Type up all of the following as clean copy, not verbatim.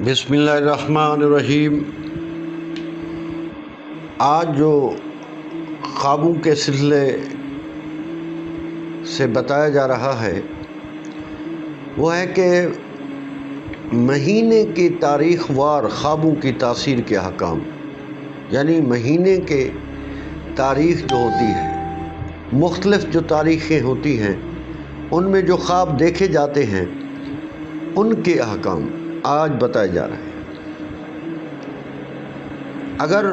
بسم اللہ الرحمن الرحیم۔ آج جو خوابوں کے سلسلے سے بتایا جا رہا ہے وہ ہے کہ مہینے کی تاریخ وار خوابوں کی تاثیر کے احکام، یعنی مہینے کے تاریخ جو ہوتی ہے، مختلف جو تاریخیں ہوتی ہیں ان میں جو خواب دیکھے جاتے ہیں ان کے احکام آج بتائے جا رہے ہیں۔ اگر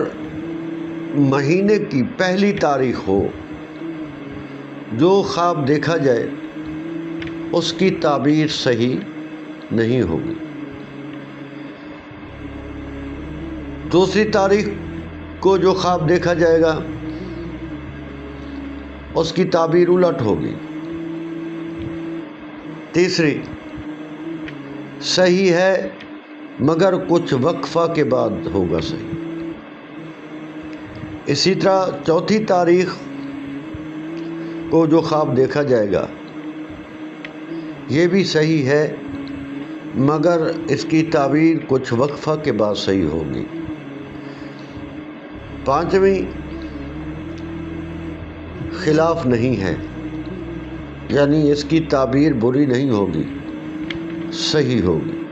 مہینے کی پہلی تاریخ ہو جو خواب دیکھا جائے اس کی تعبیر صحیح نہیں ہوگی۔ دوسری تاریخ کو جو خواب دیکھا جائے گا اس کی تعبیر الٹ ہوگی۔ تیسری صحیح ہے مگر کچھ وقفہ کے بعد ہوگا صحیح۔ اسی طرح چوتھی تاریخ کو جو خواب دیکھا جائے گا یہ بھی صحیح ہے مگر اس کی تعبیر کچھ وقفہ کے بعد صحیح ہوگی۔ پانچویں خلاف نہیں ہے، یعنی اس کی تعبیر بری نہیں ہوگی، صحیح ہوگی۔